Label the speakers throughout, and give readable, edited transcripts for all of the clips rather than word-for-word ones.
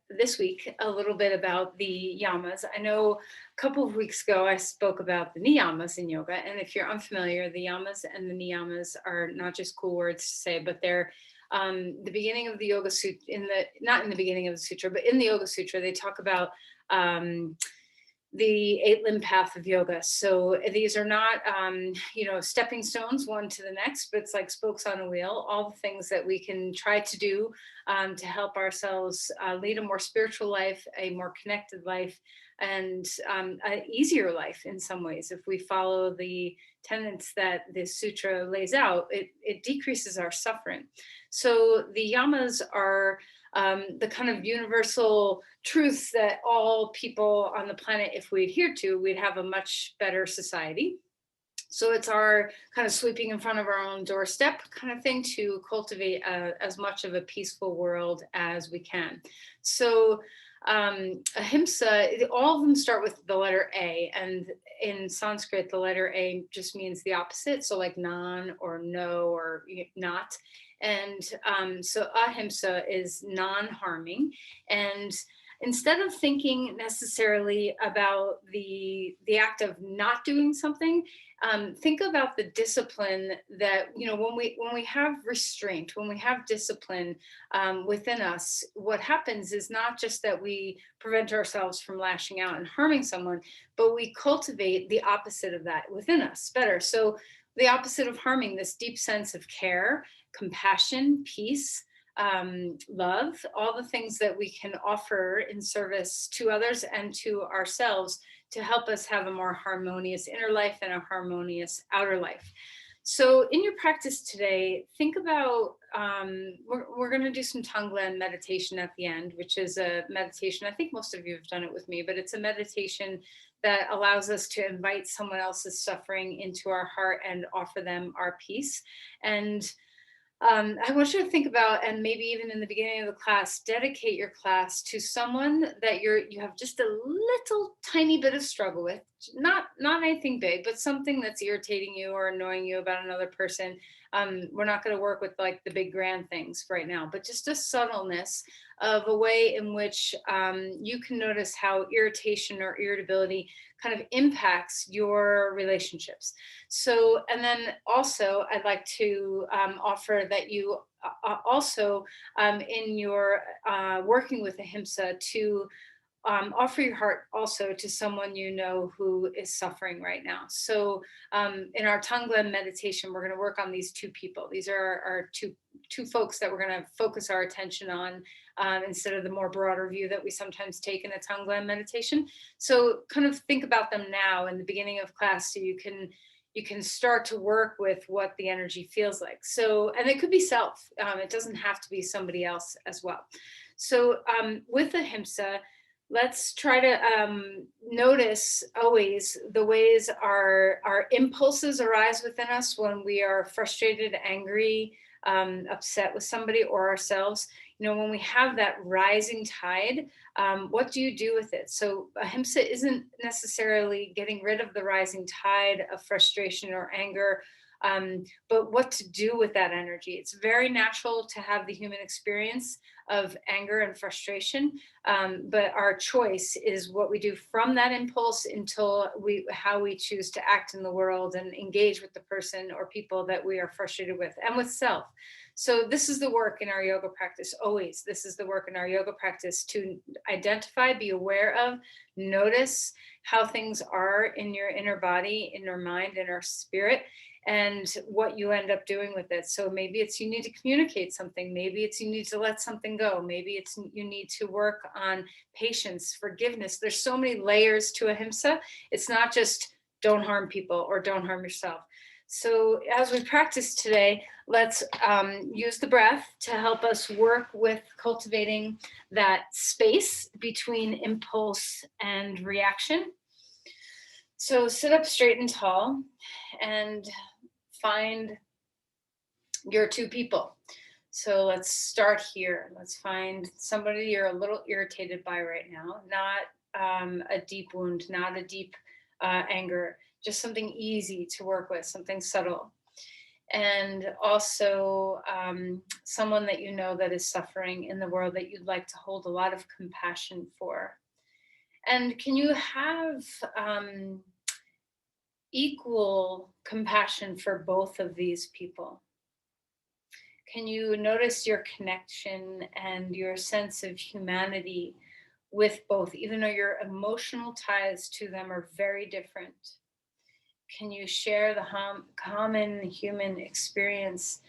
Speaker 1: this week a little bit about the yamas. I know a couple of weeks ago I spoke about the niyamas in yoga, and if you're unfamiliar, the yamas and the niyamas are not just cool words to say, but they're the beginning of the Yoga Sutra. Not in the beginning of the sutra, but in the Yoga Sutra, they talk about the 8-limb path of yoga. So these are not, stepping stones one to the next, but it's like spokes on a wheel, all the things that we can try to do to help ourselves lead a more spiritual life, a more connected life, and an easier life in some ways. If we follow the tenets that this sutra lays out, it decreases our suffering. So the yamas are the kind of universal truths that all people on the planet, if we adhere to, we'd have a much better society. So it's our kind of sweeping in front of our own doorstep kind of thing to cultivate as much of a peaceful world as we can. So ahimsa, all of them start with the letter A, and in Sanskrit, the letter A just means the opposite. So like non or no or not. And so ahimsa is non-harming. And instead of thinking necessarily about the act of not doing something, think about the discipline that, when we have restraint, when we have discipline within us, what happens is not just that we prevent ourselves from lashing out and harming someone, but we cultivate the opposite of that within us better. So the opposite of harming, this deep sense of care, compassion, peace, love, all the things that we can offer in service to others and to ourselves to help us have a more harmonious inner life and a harmonious outer life. So in your practice today, think about, we're going to do some tongue gland meditation at the end, which is a meditation. I think most of you have done it with me, but it's a meditation that allows us to invite someone else's suffering into our heart and offer them our peace. And I want you to think about, and maybe even in the beginning of the class, dedicate your class to someone that you have just a little tiny bit of struggle with, not anything big, but something that's irritating you or annoying you about another person. We're not going to work with like the big grand things right now, but just a subtleness of a way in which you can notice how irritation or irritability kind of impacts your relationships. So, and then also I'd like to offer that you also in your working with Ahimsa to offer your heart also to someone you know who is suffering right now. So in our tongue gland meditation, we're going to work on these two people. These are our two folks that we're going to focus our attention on instead of the more broader view that we sometimes take in a tongue gland meditation. So kind of think about them now in the beginning of class so you can start to work with what the energy feels like. So, and it could be self. It doesn't have to be somebody else as well. So with Ahimsa, let's try to notice always the ways our impulses arise within us when we are frustrated, angry, upset with somebody or ourselves. When we have that rising tide, what do you do with it? So Ahimsa isn't necessarily getting rid of the rising tide of frustration or anger, but what to do with that energy. It's very natural to have the human experience of anger and frustration, but our choice is what we do from that impulse until how we choose to act in the world and engage with the person or people that we are frustrated with and with self. So this is the work in our yoga practice, always. This is the work in our yoga practice to identify, be aware of, notice how things are in your inner body, in your mind, in our spirit, and what you end up doing with it. So maybe it's you need to communicate something. Maybe it's you need to let something go. Maybe it's you need to work on patience, forgiveness. There's so many layers to Ahimsa. It's not just don't harm people or don't harm yourself. So as we practice today, let's use the breath to help us work with cultivating that space between impulse and reaction. So sit up straight and tall and find your two people. So let's start here. Let's find somebody you're a little irritated by right now, not a deep wound, not a deep anger, just something easy to work with, something subtle. and also someone that you know that is suffering in the world that you'd like to hold a lot of compassion for. And can you have equal compassion for both of these people? Can you notice your connection and your sense of humanity with both, even though your emotional ties to them are very different? Can you share the common human experience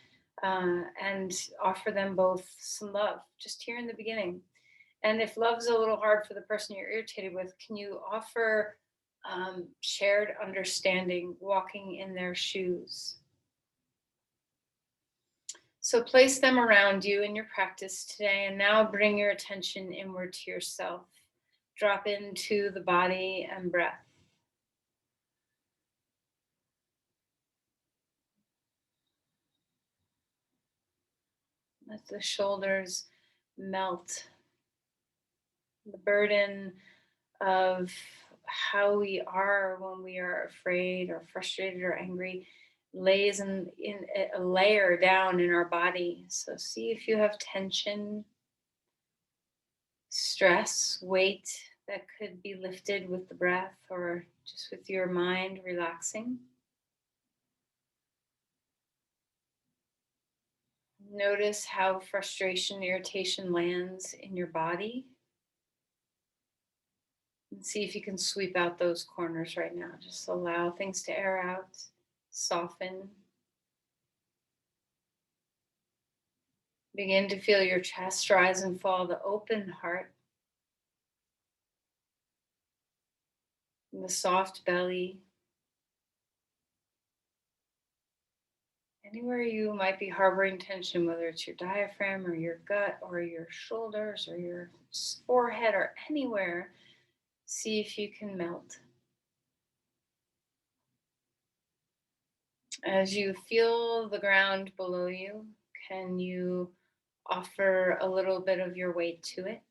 Speaker 1: and offer them both some love just here in the beginning? And if love's a little hard for the person you're irritated with, can you offer shared understanding, walking in their shoes? So place them around you in your practice today, and now bring your attention inward to yourself. Drop into the body and breath. Let the shoulders melt. The burden of how we are when we are afraid or frustrated or angry lays in a layer down in our body. So see if you have tension, stress, weight that could be lifted with the breath or just with your mind relaxing. Notice how frustration, irritation lands in your body. And see if you can sweep out those corners right now. Just allow things to air out, soften. Begin to feel your chest rise and fall, the open heart, and the soft belly. Anywhere you might be harboring tension, whether it's your diaphragm or your gut or your shoulders or your forehead or anywhere, see if you can melt. As you feel the ground below you, can you offer a little bit of your weight to it?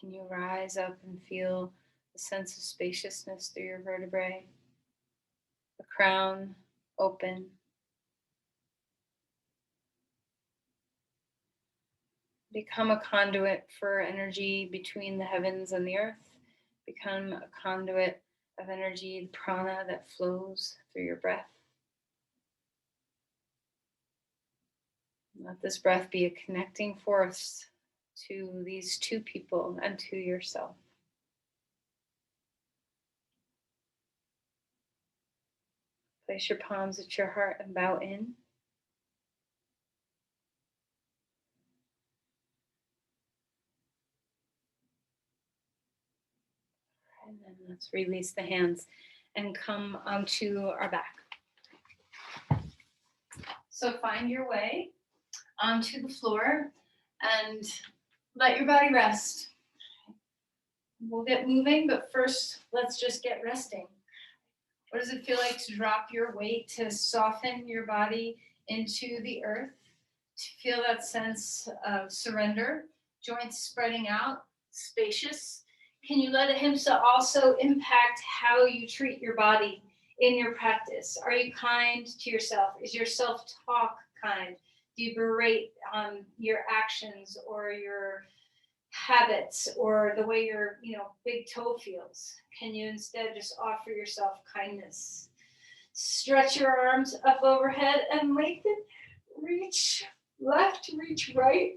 Speaker 1: Can you rise up and feel a sense of spaciousness through your vertebrae? The crown open. Become a conduit for energy between the heavens and the earth. Become a conduit of energy, the prana that flows through your breath. Let this breath be a connecting force to these two people and to yourself. Place your palms at your heart and bow in. And then let's release the hands and come onto our back. So find your way onto the floor and let your body rest. We'll get moving, but first let's just get resting. What does it feel like to drop your weight, to soften your body into the earth, to feel that sense of surrender, joints spreading out, spacious? Can you let Ahimsa also impact how you treat your body in your practice? Are you kind to yourself? Is your self-talk kind? Do you berate your actions or your habits or the way your big toe feels? Can you instead just offer yourself kindness? Stretch your arms up overhead and lengthen. Reach left, reach right.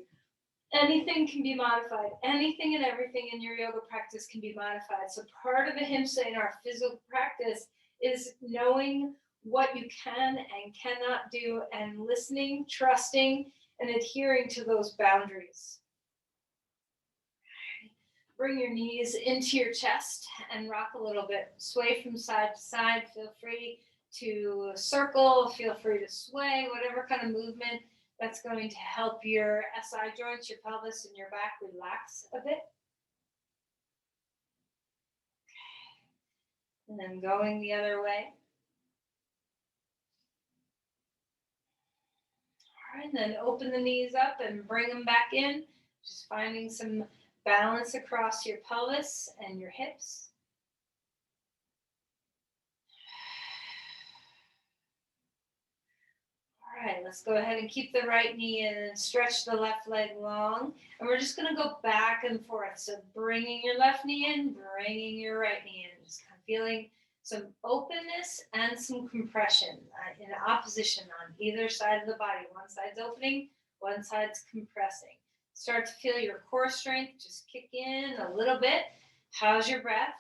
Speaker 1: Anything can be modified. Anything and everything in your yoga practice can be modified. So part of Ahimsa in our physical practice is knowing what you can and cannot do and listening, trusting, and adhering to those boundaries. Bring your knees into your chest and rock a little bit. Sway from side to side. Feel free to circle. Feel free to sway, whatever kind of movement that's going to help your SI joints, your pelvis, and your back relax a bit. And then going the other way. All right, and then open the knees up and bring them back in. Just finding some balance across your pelvis and your hips. All right, let's go ahead and keep the right knee in and stretch the left leg long. And we're just going to go back and forth. So bringing your left knee in, bringing your right knee in. Just kind of feeling some openness and some compression in opposition on either side of the body. One side's opening, one side's compressing. Start to feel your core strength just kick in a little bit. How's your breath?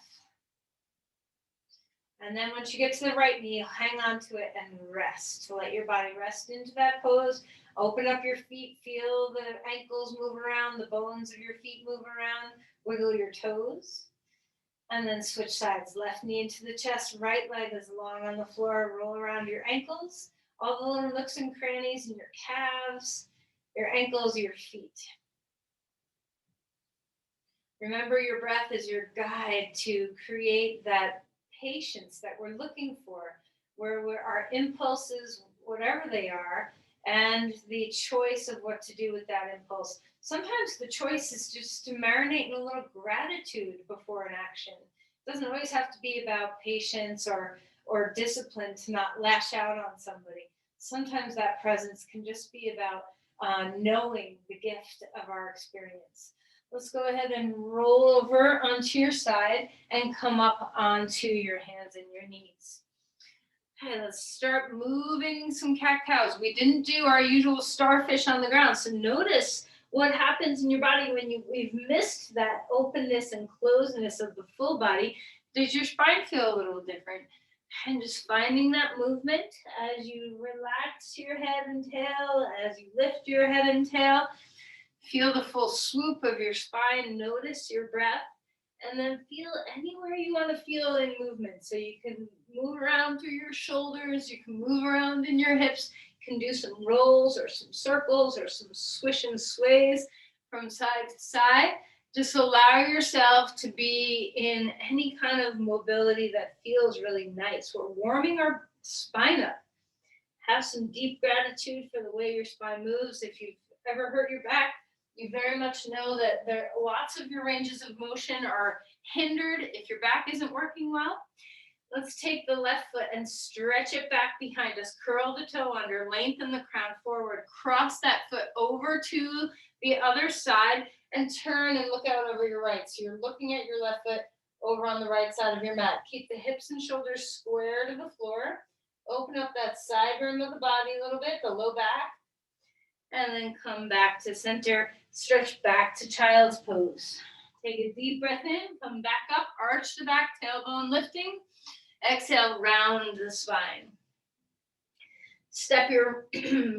Speaker 1: And then once you get to the right knee, hang on to it and rest. So let your body rest into that pose. Open up your feet. Feel the ankles move around, the bones of your feet move around. Wiggle your toes. And then switch sides. Left knee into the chest. Right leg is long on the floor. Roll around your ankles. All the little nooks and crannies in your calves, your ankles, your feet. Remember, your breath is your guide to create that patience that we're looking for, where our impulses, whatever they are, and the choice of what to do with that impulse. Sometimes the choice is just to marinate in a little gratitude before an action. It doesn't always have to be about patience or discipline to not lash out on somebody. Sometimes that presence can just be about knowing the gift of our experience. Let's go ahead and roll over onto your side and come up onto your hands and your knees. Okay, let's start moving some cat-cows. We didn't do our usual starfish on the ground, so notice what happens in your body when we've missed that openness and closeness of the full body. Does your spine feel a little different? And just finding that movement as you relax your head and tail, as you lift your head and tail. Feel the full swoop of your spine. Notice your breath. And then feel anywhere you want to feel in movement. So you can move around through your shoulders. You can move around in your hips. You can do some rolls or some circles or some swish and sways from side to side. Just allow yourself to be in any kind of mobility that feels really nice. We're warming our spine up. Have some deep gratitude for the way your spine moves. If you've ever hurt your back, you very much know that lots of your ranges of motion are hindered if your back isn't working well. Let's take the left foot and stretch it back behind us. Curl the toe under, lengthen the crown forward, cross that foot over to the other side and turn and look out over your right. So you're looking at your left foot over on the right side of your mat. Keep the hips and shoulders square to the floor. Open up that side rim of the body a little bit, the low back. And then come back to center, stretch back to child's pose. Take a deep breath in, come back up, arch the back, tailbone lifting. Exhale, round the spine. Step your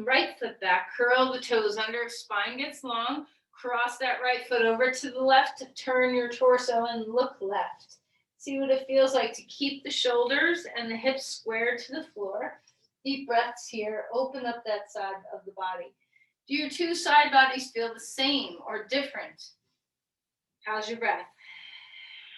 Speaker 1: right foot back, curl the toes under, spine gets long. Cross that right foot over to the left, turn your torso and look left. See what it feels like to keep the shoulders and the hips square to the floor. Deep breaths here, open up that side of the body. Do your two side bodies feel the same or different? How's your breath?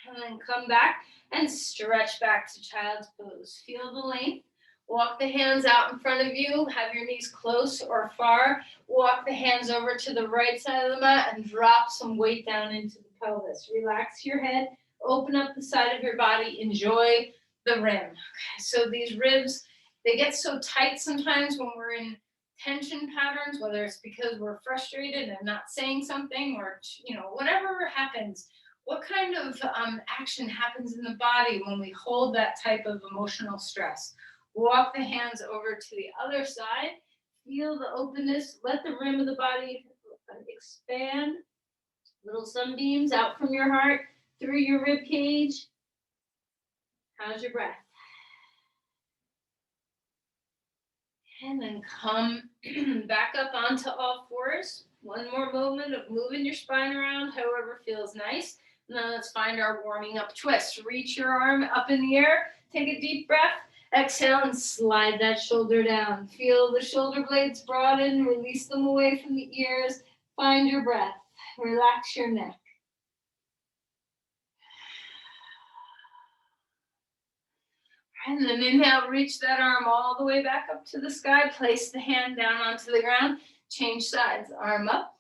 Speaker 1: And then come back and stretch back to child's pose. Feel the length. Walk the hands out in front of you. Have your knees close or far. Walk the hands over to the right side of the mat and drop some weight down into the pelvis. Relax your head. Open up the side of your body. Enjoy the rim. Okay, so these ribs, they get so tight sometimes when we're in tension patterns, whether it's because we're frustrated and not saying something or, whatever happens. What kind of action happens in the body when we hold that type of emotional stress? Walk the hands over to the other side. Feel the openness. Let the rim of the body expand. Little sunbeams out from your heart through your rib cage. How's your breath? And then come back up onto all fours. One more moment of moving your spine around, however feels nice. And then let's find our warming up twist. Reach your arm up in the air. Take a deep breath. Exhale and slide that shoulder down. Feel the shoulder blades broaden. Release them away from the ears. Find your breath. Relax your neck. And then inhale, reach that arm all the way back up to the sky. Place the hand down onto the ground. Change sides, arm up.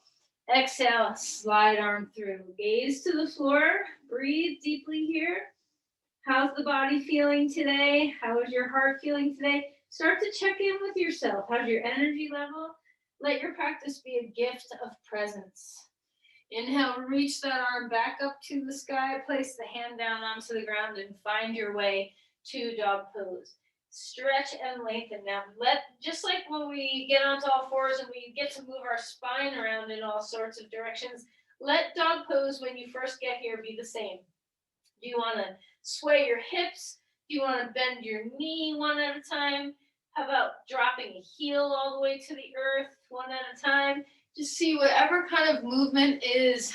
Speaker 1: Exhale, slide arm through. Gaze to the floor. Breathe deeply here. How's the body feeling today? How is your heart feeling today? Start to check in with yourself. How's your energy level? Let your practice be a gift of presence. Inhale, reach that arm back up to the sky, place the hand down onto the ground and find your way to dog pose. Stretch and lengthen. Now, just like when we get onto all fours and we get to move our spine around in all sorts of directions, let dog pose when you first get here be the same. Do you want to sway your hips? Do you want to bend your knee one at a time? How about dropping a heel all the way to the earth one at a time? Just see whatever kind of movement is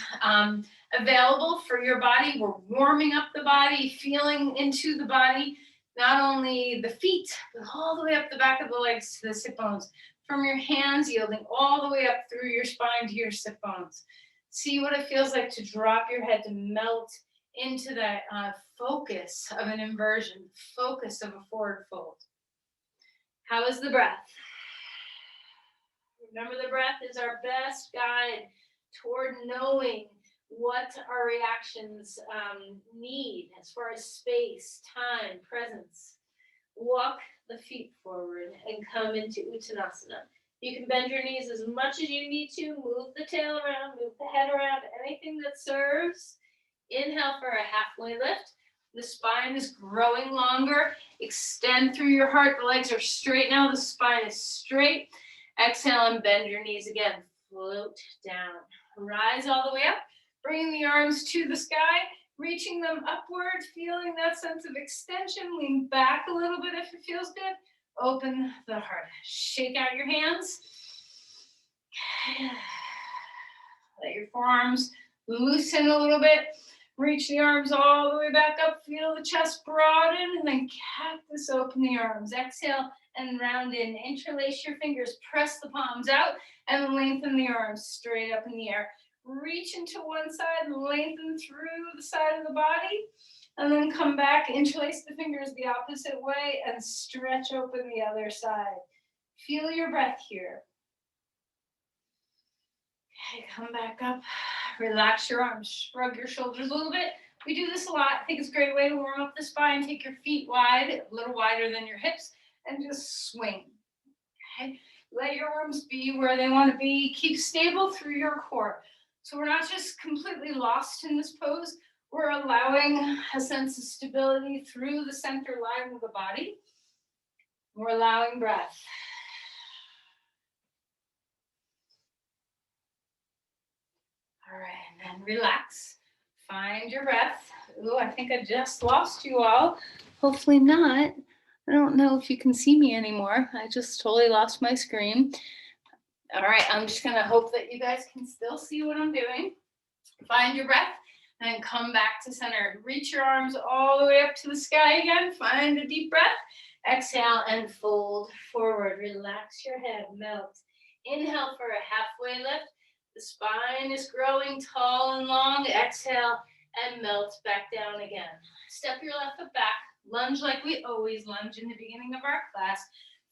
Speaker 1: available for your body. We're warming up the body, feeling into the body, not only the feet, but all the way up the back of the legs to the sit bones. From your hands, yielding all the way up through your spine to your sit bones. See what it feels like to drop your head, to melt into that focus of an inversion, focus of a forward fold. How is the breath? Remember, the breath is our best guide toward knowing what our reactions need as far as space, time, presence. Walk the feet forward and come into Uttanasana. You can bend your knees as much as you need to, move the tail around, move the head around, anything that serves. Inhale for a halfway lift. The spine is growing longer. Extend through your heart. The legs are straight now. The spine is straight. Exhale and bend your knees again. Float down. Rise all the way up. Bringing the arms to the sky. Reaching them upward. Feeling that sense of extension. Lean back a little bit if it feels good. Open the heart. Shake out your hands. Let your forearms loosen a little bit. Reach the arms all the way back up. Feel the chest broaden and then cactus open the arms. Exhale and round in. Interlace your fingers. Press the palms out and lengthen the arms straight up in the air. Reach into one side, lengthen through the side of the body, and then come back. Interlace the fingers the opposite way and stretch open the other side. Feel your breath here. Okay, come back up. Relax your arms, shrug your shoulders a little bit. We do this a lot. I think it's a great way to warm up the spine. Take your feet wide, a little wider than your hips, and just swing. Okay? Let your arms be where they want to be. Keep stable through your core. So we're not just completely lost in this pose. We're allowing a sense of stability through the center line of the body. We're allowing breath. All right, and then relax. Find your breath. Ooh, I think I just lost you all. Hopefully not. I don't know if you can see me anymore. I just totally lost my screen. All right, I'm just gonna hope that you guys can still see what I'm doing. Find your breath, and then come back to center. Reach your arms all the way up to the sky again. Find a deep breath. Exhale and fold forward. Relax your head, melt. Inhale for a halfway lift. The spine is growing tall and long. Exhale and melt back down again. Step your left foot back. Lunge like we always lunge in the beginning of our class.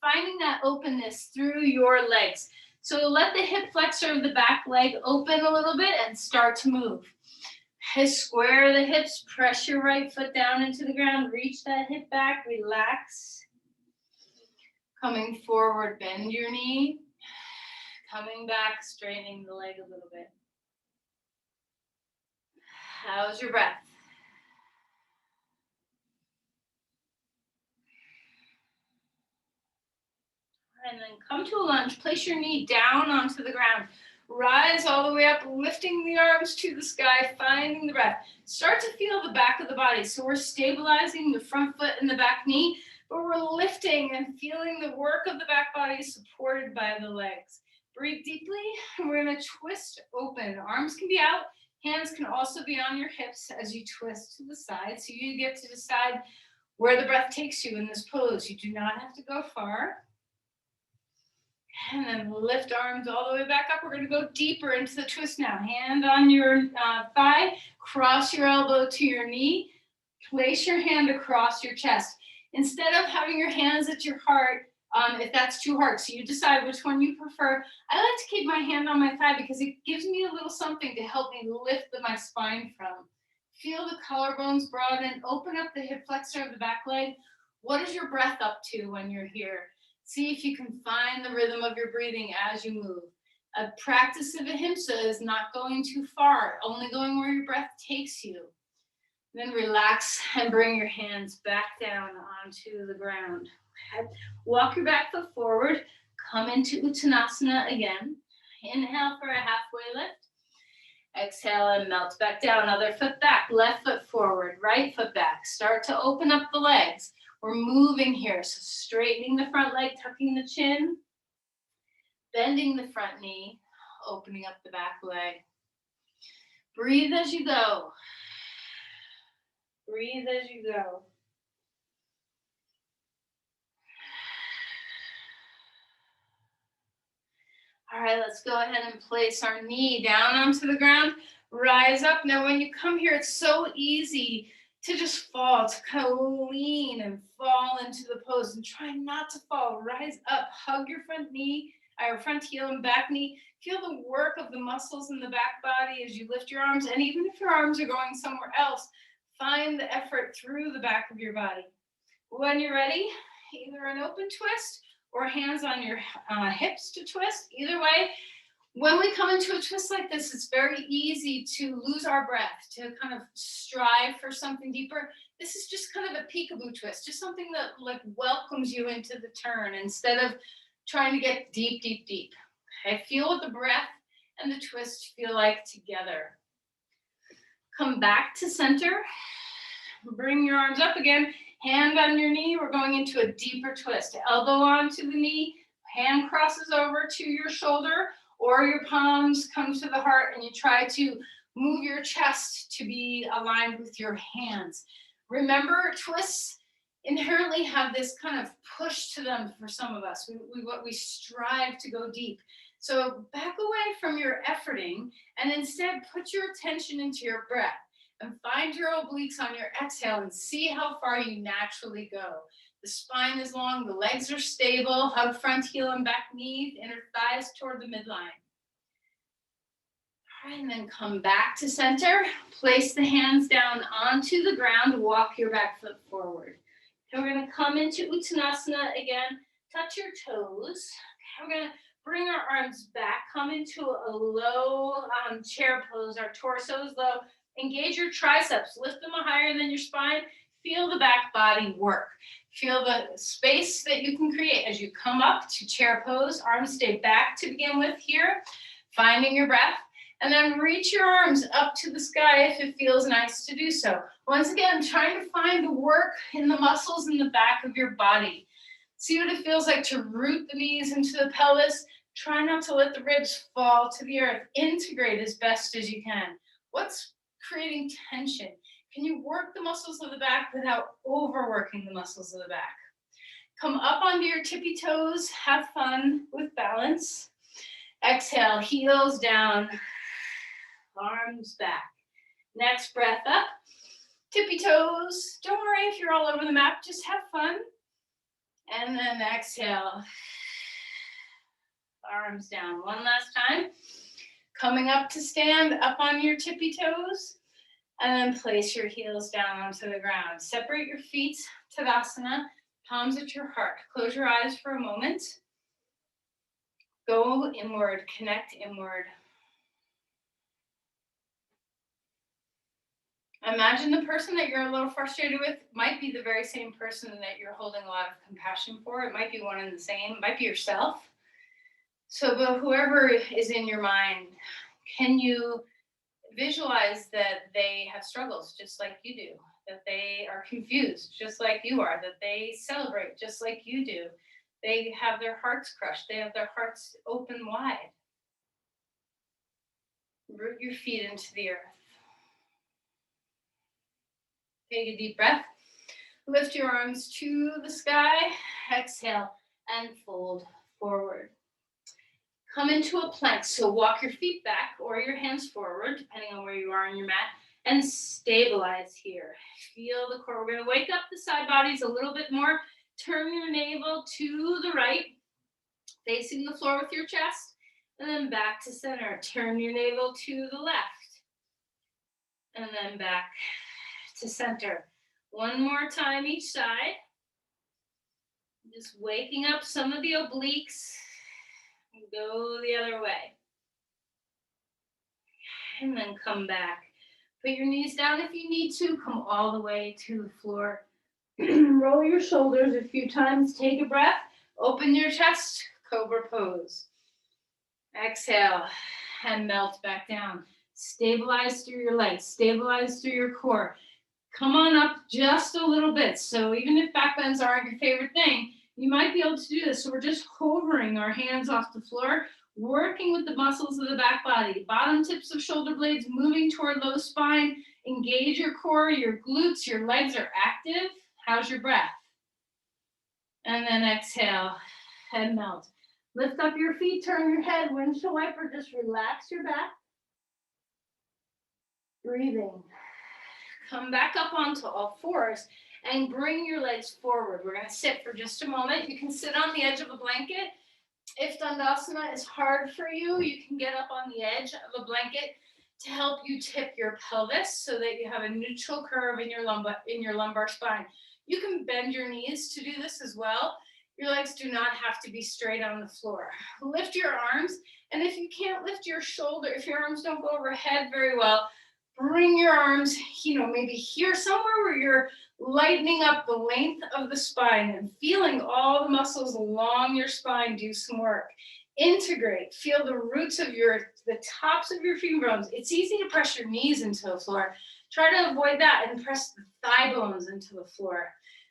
Speaker 1: Finding that openness through your legs. So let the hip flexor of the back leg open a little bit and start to move. Square the hips. Press your right foot down into the ground. Reach that hip back. Relax. Coming forward, bend your knee. Coming back, straightening the leg a little bit. How's your breath? And then come to a lunge. Place your knee down onto the ground. Rise all the way up, lifting the arms to the sky, finding the breath. Start to feel the back of the body. So we're stabilizing the front foot and the back knee, but we're lifting and feeling the work of the back body supported by the legs. Breathe deeply, and we're gonna twist open. Arms can be out, hands can also be on your hips as you twist to the side. So you get to decide where the breath takes you in this pose. You do not have to go far. And then lift arms all the way back up. We're gonna go deeper into the twist now. Hand on your thigh, cross your elbow to your knee, place your hand across your chest. Instead of having your hands at your heart, if that's too hard, so you decide which one you prefer. I like to keep my hand on my thigh because it gives me a little something to help me lift my spine from. Feel the collarbones broaden, open up the hip flexor of the back leg. What is your breath up to when you're here? See if you can find the rhythm of your breathing as you move. A practice of Ahimsa is not going too far, only going where your breath takes you. Then relax and bring your hands back down onto the ground. Walk your back foot forward. Come into Uttanasana again. Inhale for a halfway lift. Exhale and melt back down. Other foot back. Left foot forward. Right foot back. Start to open up the legs. We're moving here. So straightening the front leg, tucking the chin. Bending the front knee. Opening up the back leg. Breathe as you go. Breathe as you go. All right, let's go ahead and place our knee down onto the ground. Rise up. Now, when you come here, it's so easy to just fall, to kind of lean and fall into the pose and try not to fall. Rise up, hug your front knee, or front heel and back knee. Feel the work of the muscles in the back body as you lift your arms. And even if your arms are going somewhere else, find the effort through the back of your body. When you're ready, either an open twist or hands on your hips to twist. Either way, when we come into a twist like this, it's very easy to lose our breath, to kind of strive for something deeper. This is just kind of a peekaboo twist, just something that like welcomes you into the turn instead of trying to get deep, deep, deep. Okay, feel what the breath and the twist feel like together. Come back to center. Bring your arms up again. Hand on your knee, we're going into a deeper twist. Elbow onto the knee, hand crosses over to your shoulder, or your palms come to the heart, and you try to move your chest to be aligned with your hands. Remember, twists inherently have this kind of push to them for some of us. We strive to go deep. So back away from your efforting, and instead put your attention into your breath. And find your obliques on your exhale and see how far you naturally go. The spine is long, the legs are stable. Hug front heel and back knee, inner thighs toward the midline. All right, and then come back to center. Place the hands down onto the ground. Walk your back foot forward. Okay, we're going to come into Uttanasana again. Touch your toes. Okay, we're going to bring our arms back. Come into a low chair pose. Our torso is low. Engage your triceps, lift them higher than your spine. Feel the back body work. Feel the space that you can create as you come up to chair pose. Arms stay back to begin with here, finding your breath. And then reach your arms up to the sky if it feels nice to do so. Once again, trying to find the work in the muscles in the back of your body. See what it feels like to root the knees into the pelvis. Try not to let the ribs fall to the earth. Integrate as best as you can. What's creating tension? Can you work the muscles of the back without overworking the muscles of the back? Come up onto your tippy toes. Have fun with balance. Exhale, heels down, arms back. Next breath up, tippy toes. Don't worry if you're all over the map, just have fun. And then exhale, arms down. One last time. Coming up to stand, up on your tippy toes, and then place your heels down onto the ground. Separate your feet, Tadasana, palms at your heart. Close your eyes for a moment. Go inward, connect inward. Imagine the person that you're a little frustrated with might be the very same person that you're holding a lot of compassion for. It might be one and the same, it might be yourself. So, but whoever is in your mind, can you visualize that they have struggles just like you do, that they are confused just like you are, that they celebrate just like you do. They have their hearts crushed. They have their hearts open wide. Root your feet into the earth. Take a deep breath. Lift your arms to the sky. Exhale and fold forward. Come into a plank. So walk your feet back or your hands forward, depending on where you are on your mat, and stabilize here. Feel the core. We're going to wake up the side bodies a little bit more. Turn your navel to the right, facing the floor with your chest, and then back to center. Turn your navel to the left, and then back to center. One more time each side. Just waking up some of the obliques. Go the other way. And then come back. Put your knees down if you need to. Come all the way to the floor. Roll your shoulders a few times. Take a breath. Open your chest. Cobra pose. Exhale and melt back down. Stabilize through your legs. Stabilize through your core. Come on up just a little bit. So even if back bends aren't your favorite thing, you might be able to do this. So we're just hovering our hands off the floor, working with the muscles of the back body. Bottom tips of shoulder blades moving toward low spine. Engage your core, your glutes, your legs are active. How's your breath? And then exhale and melt. Lift up your feet, turn your head, windshield wiper, just relax your back. Breathing. Come back up onto all fours and bring your legs forward. We're going to sit for just a moment. You can sit on the edge of a blanket. If Dandasana is hard for you, you can get up on the edge of a blanket to help you tip your pelvis so that you have a neutral curve in your lumbar spine. You can bend your knees to do this as well. Your legs do not have to be straight on the floor. Lift your arms, and if you can't lift your shoulder, if your arms don't go overhead very well, bring your arms, maybe here somewhere where you're lightening up the length of the spine and feeling all the muscles along your spine do some work. Integrate, feel the roots of the tops of your femur bones. It's easy to press your knees into the floor. Try to avoid that and press the thigh bones into the floor.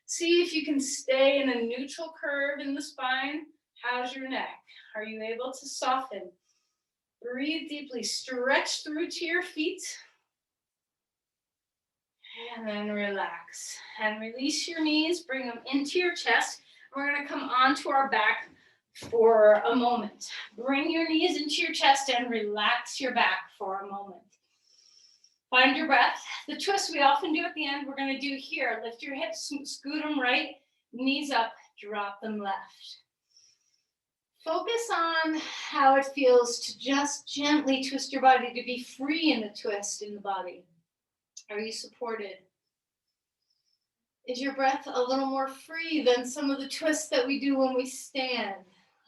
Speaker 1: See if you can stay in a neutral curve in the spine. How's your neck? Are you able to soften? Breathe deeply, stretch through to your feet. And then relax. And release your knees, bring them into your chest. We're gonna come onto our back for a moment. Bring your knees into your chest and relax your back for a moment. Find your breath. The twist we often do at the end, we're going to do here. Lift your hips, scoot them right, knees up, drop them left. Focus on how it feels to just gently twist your body, to be free in the twist in the body. Are you supported? Is your breath a little more free than some of the twists that we do when we stand?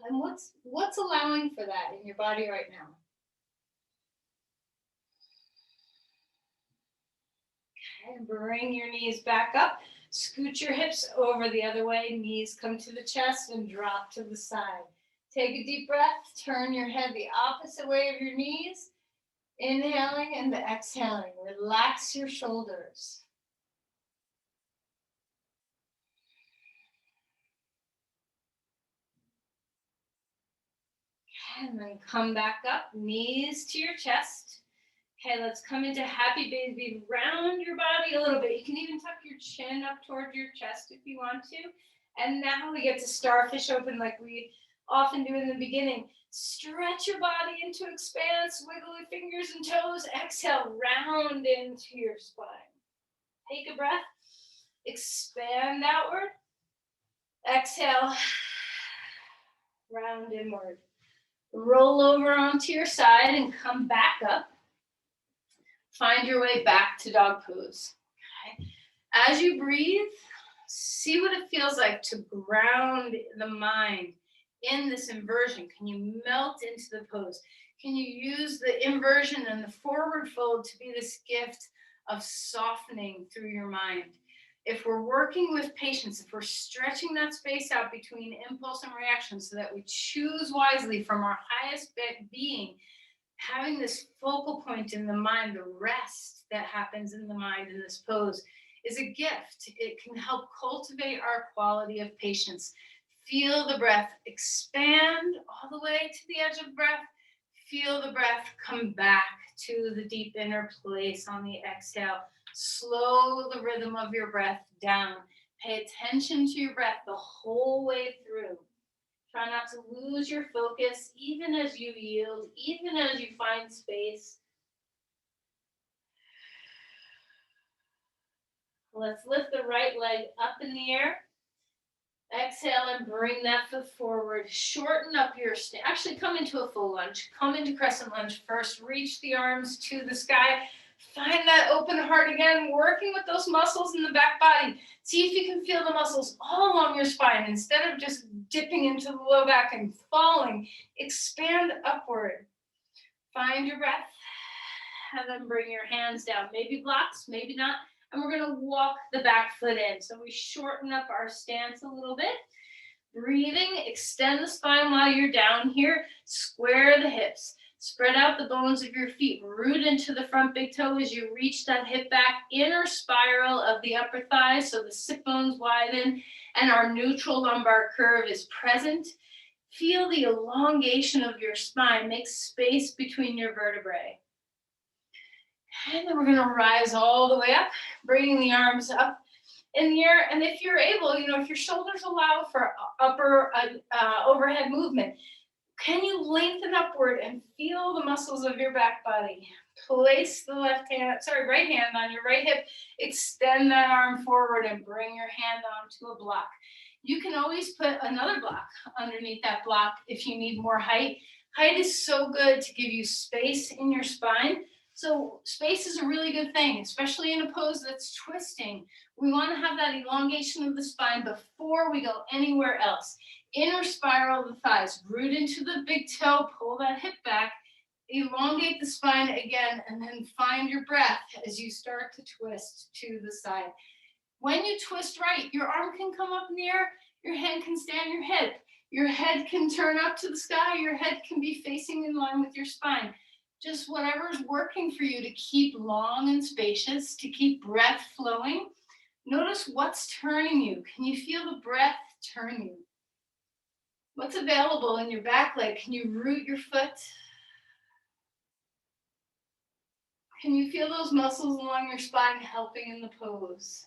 Speaker 1: And what's allowing for that in your body right now? And bring your knees back up. Scoot your hips over the other way. Knees come to the chest and drop to the side. Take a deep breath. Turn your head the opposite way of your knees. Inhaling and exhaling. Relax your shoulders. And then come back up. Knees to your chest. Okay, let's come into happy baby. Round your body a little bit. You can even tuck your chin up towards your chest if you want to. And now we get to starfish open like we often do in the beginning. Stretch your body into expanse, wiggle your fingers and toes. Exhale, round into your spine. Take a breath. Expand outward. Exhale, round inward. Roll over onto your side and come back up. Find your way back to dog pose. Okay. As you breathe, see what it feels like to ground the mind in this inversion. Can you melt into the pose? Can you use the inversion and the forward fold to be this gift of softening through your mind? If we're working with patience, if we're stretching that space out between impulse and reaction so that we choose wisely from our highest being, having this focal point in the mind, the rest that happens in the mind in this pose is a gift. It can help cultivate our quality of patience. Feel the breath expand all the way to the edge of breath. Feel the breath come back to the deep inner place on the exhale. Slow the rhythm of your breath down. Pay attention to your breath the whole way through. Try not to lose your focus, even as you yield, even as you find space. Let's lift the right leg up in the air. Exhale and bring that foot forward. Shorten up your actually come into a full lunge. Come into crescent lunge first. Reach the arms to the sky. Find that open heart again, working with those muscles in the back body. See if you can feel the muscles all along your spine. Instead of just dipping into the low back and falling, expand upward. Find your breath, and then bring your hands down. Maybe blocks, maybe not. And we're gonna walk the back foot in. So we shorten up our stance a little bit. Breathing, extend the spine while you're down here. Square the hips. Spread out the bones of your feet. Root into the front big toe as you reach that hip back. Inner spiral of the upper thigh, so the sit bones widen and our neutral lumbar curve is present. Feel the elongation of your spine. Make space between your vertebrae. And then we're going to rise all the way up, bringing the arms up in the air. And if you're able, if your shoulders allow for upper overhead movement, can you lengthen upward and feel the muscles of your back body? Place the right hand on your right hip. Extend that arm forward and bring your hand onto a block. You can always put another block underneath that block if you need more height. Height is so good to give you space in your spine. So space is a really good thing, especially in a pose that's twisting. We want to have that elongation of the spine before we go anywhere else. Inner spiral of the thighs, root into the big toe, pull that hip back, elongate the spine again, and then find your breath as you start to twist to the side. When you twist right, your arm can come up in the air, your hand can stay on your head. Your head can turn up to the sky, your head can be facing in line with your spine. Just whatever's working for you to keep long and spacious, to keep breath flowing. Notice what's turning you. Can you feel the breath turn you? What's available in your back leg? Can you root your foot? Can you feel those muscles along your spine helping in the pose?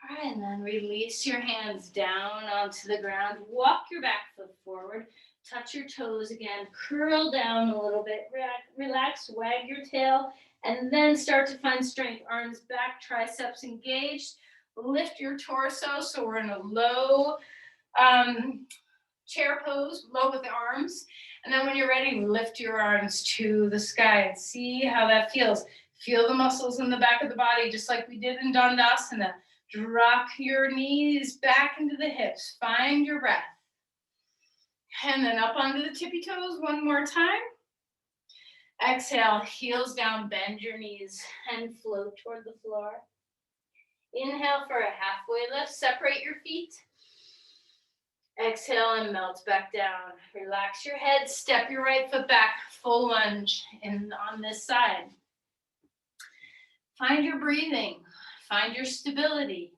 Speaker 1: All right, and then release your hands down onto the ground. Walk your back foot forward. Touch your toes again. Curl down a little bit. Relax, wag your tail, and then start to find strength. Arms back, triceps engaged. Lift your torso, so we're in a low chair pose, low with the arms. And then when you're ready, lift your arms to the sky and see how that feels. Feel the muscles in the back of the body, just like we did in Dandasana. Drop your knees back into the hips. Find your breath. And then up onto the tippy toes one more time. Exhale, heels down, bend your knees and float toward the floor. Inhale for a halfway lift. Separate your feet. Exhale and melt back down. Relax your head. Step your right foot back. Full lunge on this side. Find your breathing. Find your stability.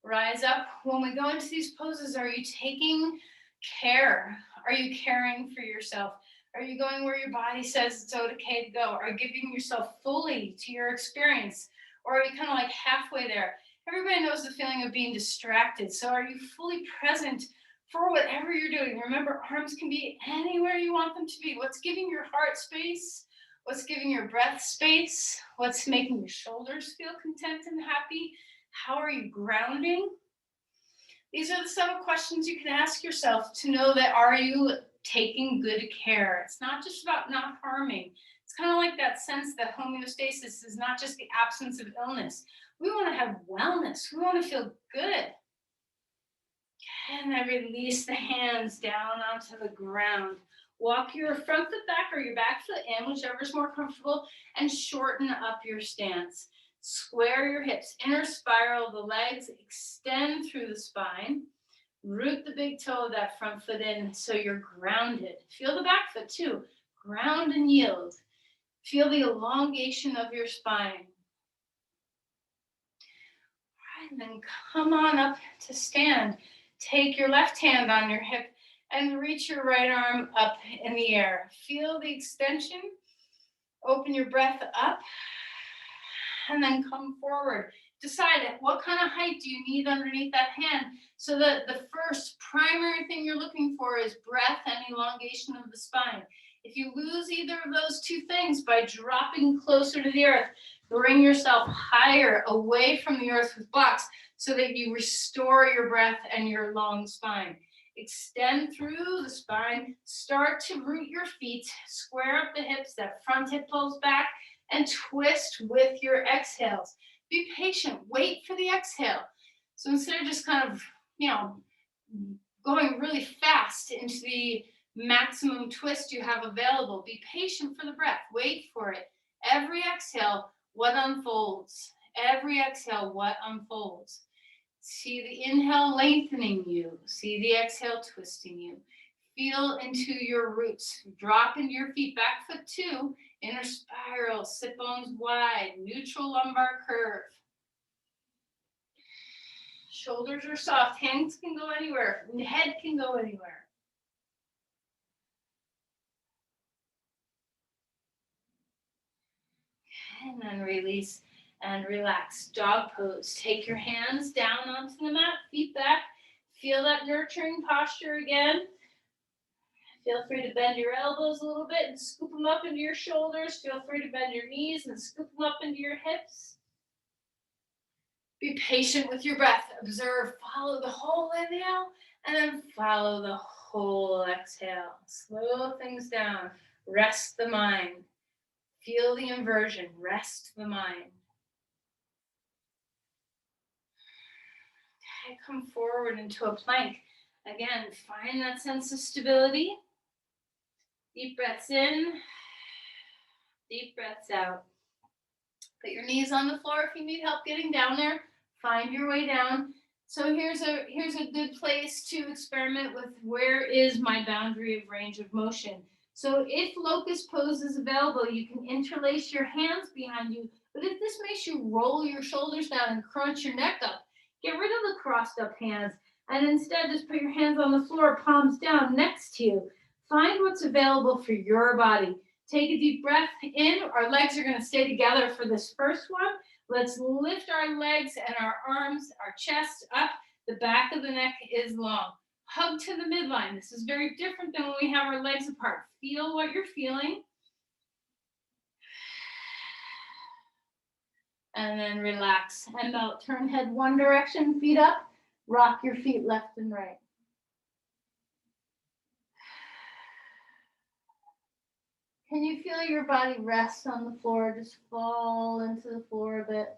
Speaker 1: Rise up. When we go into these poses, are you taking care? Are you caring for yourself? Are you going where your body says it's okay to go? Are you giving yourself fully to your experience? Or are you kind of like halfway there? Everybody knows the feeling of being distracted. So are you fully present for whatever you're doing? Remember, arms can be anywhere you want them to be. What's giving your heart space? What's giving your breath space? What's making your shoulders feel content and happy? How are you grounding? These are the subtle questions you can ask yourself to know that are you taking good care? It's not just about not harming. It's kind of like that sense that homeostasis is not just the absence of illness. We want to have wellness. We want to feel good. And then release the hands down onto the ground. Walk your front foot back or your back foot in, whichever's more comfortable, and shorten up your stance. Square your hips, inner spiral the legs, extend through the spine. Root the big toe of that front foot in so you're grounded. Feel the back foot too. Ground and yield. Feel the elongation of your spine. All right, and then come on up to stand. Take your left hand on your hip and reach your right arm up in the air. Feel the extension. Open your breath up and then come forward. Decide what kind of height do you need underneath that hand so that the first primary thing you're looking for is breath and elongation of the spine. If you lose either of those two things by dropping closer to the earth, bring yourself higher away from the earth with blocks so that you restore your breath and your long spine. Extend through the spine. Start to root your feet. Square up the hips. That front hip pulls back. And twist with your exhales. Be patient. Wait for the exhale. So instead of just kind of, going really fast into the maximum twist you have available, be patient for the breath. Wait for it. Every exhale, what unfolds? Every exhale, what unfolds? See the inhale lengthening you. See the exhale twisting you. Feel into your roots. Drop into your feet. Back foot 2. Inner spiral. Sit bones wide. Neutral lumbar curve. Shoulders are soft. Hands can go anywhere. Head can go anywhere. And then release and relax. Dog pose. Take your hands down onto the mat. Feet back. Feel that nurturing posture again. Feel free to bend your elbows a little bit and scoop them up into your shoulders. Feel free to bend your knees and scoop them up into your hips. Be patient with your breath. Observe, follow the whole inhale, and then follow the whole exhale. Slow things down. Rest the mind. Feel the inversion. Rest the mind. Okay, come forward into a plank. Again, find that sense of stability. Deep breaths in, deep breaths out. Put your knees on the floor if you need help getting down there. Find your way down. So here's a good place to experiment with where is my boundary of range of motion. So if locust pose is available, you can interlace your hands behind you. But if this makes you roll your shoulders down and crunch your neck up, get rid of the crossed up hands and instead just put your hands on the floor, palms down next to you. Find what's available for your body. Take a deep breath in. Our legs are going to stay together for this first one. Let's lift our legs and our arms, our chest up. The back of the neck is long. Hug to the midline. This is very different than when we have our legs apart. Feel what you're feeling. And then relax and melt. Turn head one direction, feet up. Rock your feet left and right. Can you feel your body rest on the floor? Just fall into the floor a bit.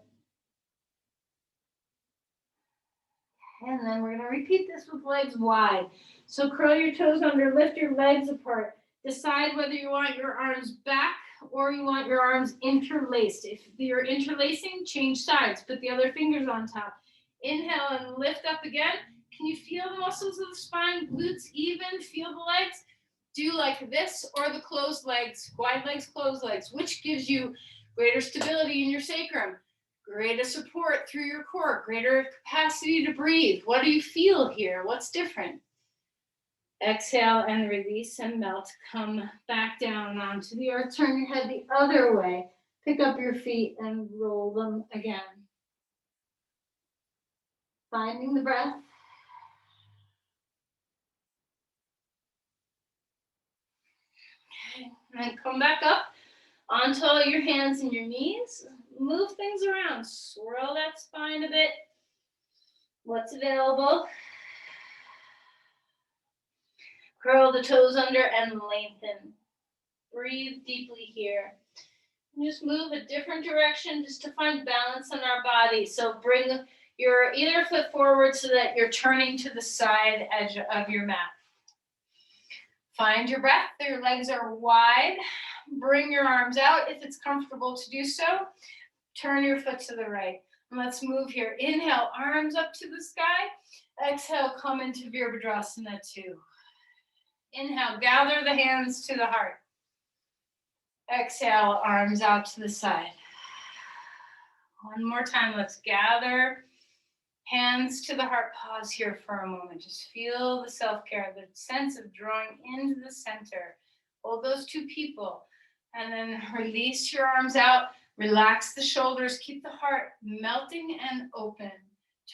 Speaker 1: And then we're going to repeat this with legs wide. So curl your toes under, lift your legs apart. Decide whether you want your arms back or you want your arms interlaced. If you're interlacing, change sides. Put the other fingers on top. Inhale and lift up again. Can you feel the muscles of the spine, glutes even? Feel the legs? Do like this or the closed legs, wide legs, closed legs. Which gives you greater stability in your sacrum, greater support through your core, greater capacity to breathe? What do you feel here? What's different? Exhale and release and melt. Come back down onto the earth. Turn your head the other way. Pick up your feet and roll them again. Finding the breath. Okay. And then come back up onto your hands and your knees. Move things around. Swirl that spine a bit. What's available? Curl the toes under and lengthen. Breathe deeply here. And just move a different direction just to find balance in our body. So bring your either foot forward so that you're turning to the side edge of your mat. Find your breath. Your legs are wide. Bring your arms out if it's comfortable to do so. Turn your foot to the right. And let's move here. Inhale, arms up to the sky. Exhale, come into Veerabhadrasana 2. Inhale, gather the hands to the heart. Exhale, arms out to the side. One more time, let's gather hands to the heart. Pause here for a moment. Just feel the self-care, the sense of drawing into the center. Hold those two people. And then release your arms out. Relax the shoulders. Keep the heart melting and open.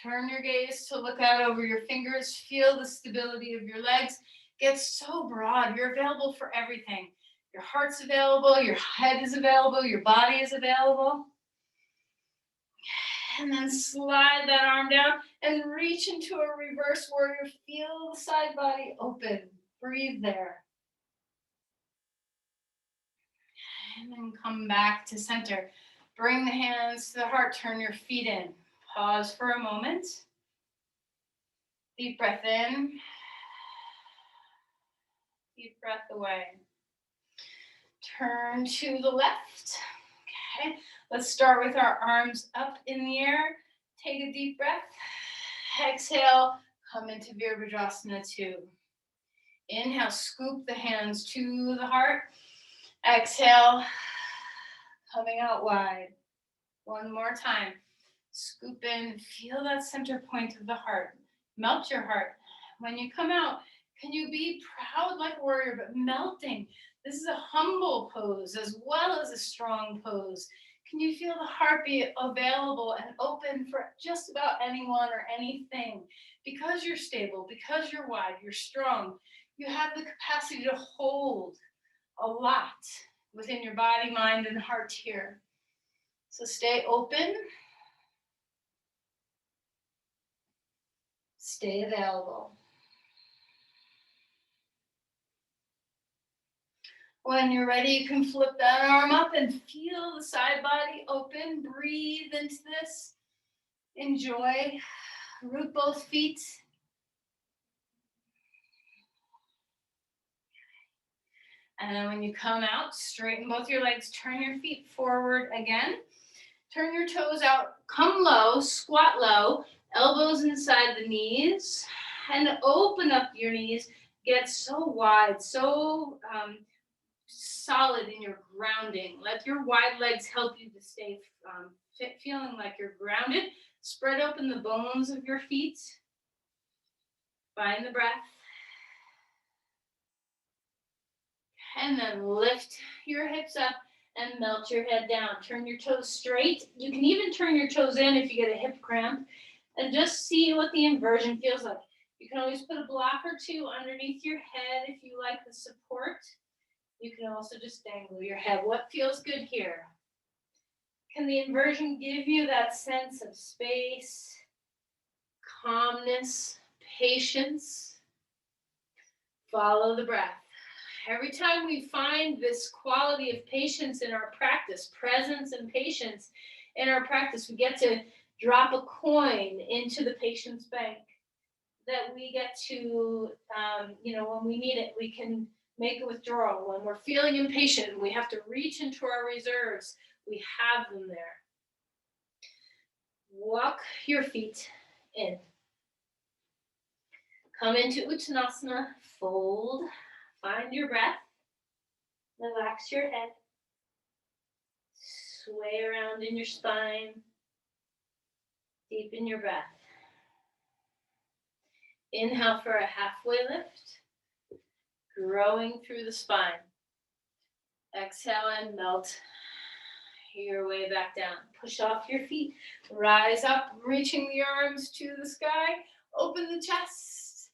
Speaker 1: Turn your gaze to look out over your fingers. Feel the stability of your legs. Get so broad. You're available for everything. Your heart's available. Your head is available. Your body is available. And then slide that arm down and reach into a reverse warrior. Feel the side body open. Breathe there. And then come back to center. Bring the hands to the heart. Turn your feet in. Pause for a moment. Deep breath in. Deep breath away. Turn to the left. Okay. Let's start with our arms up in the air. Take a deep breath. Exhale. Come into Veerabhadrasana 2. Inhale. Scoop the hands to the heart. Exhale. Coming out wide. One more time. Scoop in. Feel that center point of the heart. Melt your heart. When you come out, can you be proud like a warrior, but melting? This is a humble pose as well as a strong pose. Can you feel the heart be available and open for just about anyone or anything? Because you're stable, because you're wide, you're strong, you have the capacity to hold a lot within your body, mind, and heart here. So stay open. Stay available. When you're ready, you can flip that arm up and feel the side body open. Breathe into this. Enjoy. Root both feet. And then when you come out, straighten both your legs. Turn your feet forward again. Turn your toes out. Come low. Squat low. Elbows inside the knees. And open up your knees. Get so wide, so solid in your grounding. Let your wide legs help you to stay feeling like you're grounded. Spread open the bones of your feet. Find the breath. And then lift your hips up and melt your head down. Turn your toes straight. You can even turn your toes in if you get a hip cramp. And just see what the inversion feels like. You can always put a block or two underneath your head if you like the support. You can also just dangle your head. What feels good here? Can the inversion give you that sense of space, calmness, patience? Follow the breath. Every time we find this quality of patience in our practice, presence and patience in our practice, we get to drop a coin into the patience bank that we get to, when we need it, we can make a withdrawal. When we're feeling impatient, we have to reach into our reserves. We have them there. Walk your feet in. Come into Uttanasana, fold, find your breath, relax your head, sway around in your spine, deepen your breath. Inhale for a halfway lift, growing through the spine. Exhale and melt your way back down. Push off your feet, rise up, reaching the arms to the sky, open the chest.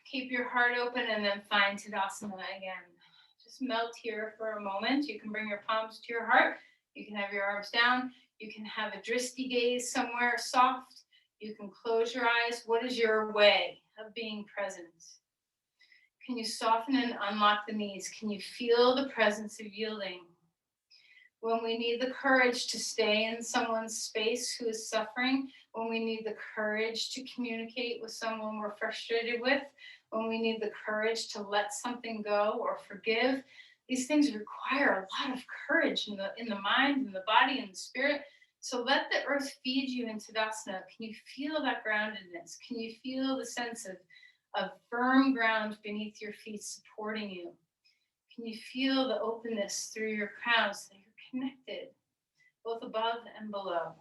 Speaker 1: Keep your heart open and then find Tadasana again. Just melt here for a moment. You can bring your palms to your heart. You can have your arms down. You can have a drishti gaze somewhere soft. You can close your eyes. What is your way of being present? Can you soften and unlock the knees? Can you feel the presence of yielding? When we need the courage to stay in someone's space who is suffering, when we need the courage to communicate with someone we're frustrated with, when we need the courage to let something go or forgive, these things require a lot of courage in the mind, in the body, and the spirit. So let the earth feed you in Tadasana. Can you feel that groundedness? Can you feel the sense of firm ground beneath your feet supporting you? Can you feel the openness through your crown so that you're connected, both above and below?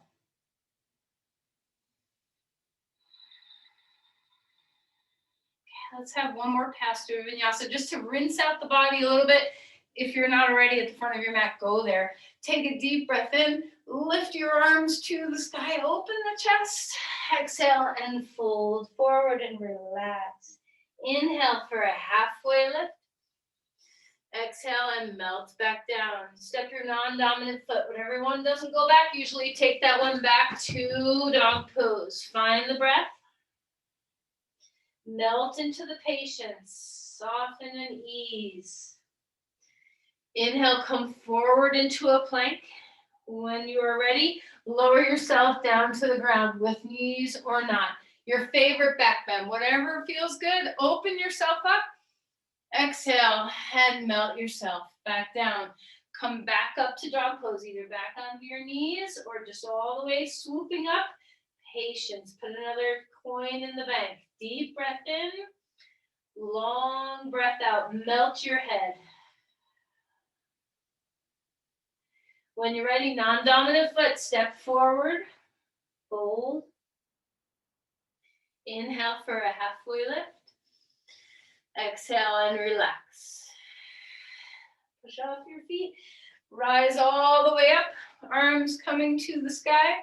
Speaker 1: Okay, let's have one more pass through vinyasa just to rinse out the body a little bit. If you're not already at the front of your mat, go there. Take a deep breath in, lift your arms to the sky, open the chest, exhale and fold forward and relax. Inhale for a halfway lift. Exhale and melt back down. Step your non-dominant foot. When everyone doesn't go back, usually take that one back to dog pose. Find the breath. Melt into the patience. Soften and ease. Inhale, come forward into a plank. When you are ready, lower yourself down to the ground with knees or not. Your favorite back bend, whatever feels good, open yourself up. Exhale and melt yourself back down. Come back up to dog pose, either back onto your knees or just all the way swooping up. Patience. Put another coin in the bank. Deep breath in. Long breath out. Melt your head. When you're ready, non-dominant foot, step forward. Fold. Inhale for a halfway lift. Exhale and relax. Push off your feet. Rise all the way up. Arms coming to the sky.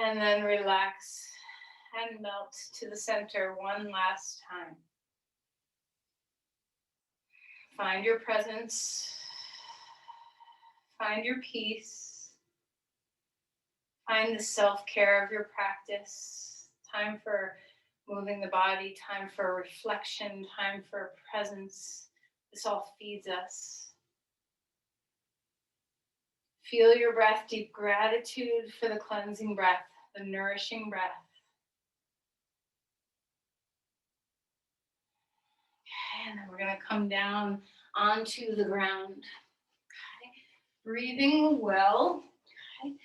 Speaker 1: And then relax and melt to the center one last time. Find your presence. Find your peace. Find the self-care of your practice. Time for moving the body, time for reflection, time for presence. This all feeds us. Feel your breath, deep gratitude for the cleansing breath, the nourishing breath. Okay, and then we're going to come down onto the ground. Okay. Breathing well. Okay.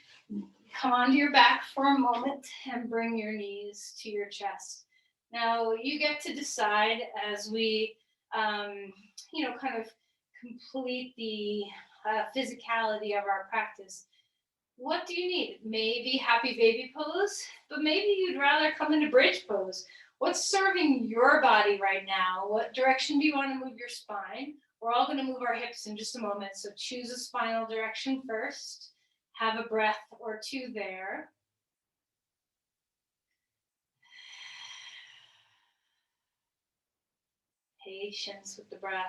Speaker 1: Come onto your back for a moment and bring your knees to your chest. Now you get to decide as we, kind of complete the physicality of our practice. What do you need? Maybe happy baby pose, but maybe you'd rather come into bridge pose. What's serving your body right now? What direction do you want to move your spine? We're all going to move our hips in just a moment, so choose a spinal direction first. Have a breath or two there. Patience with the breath.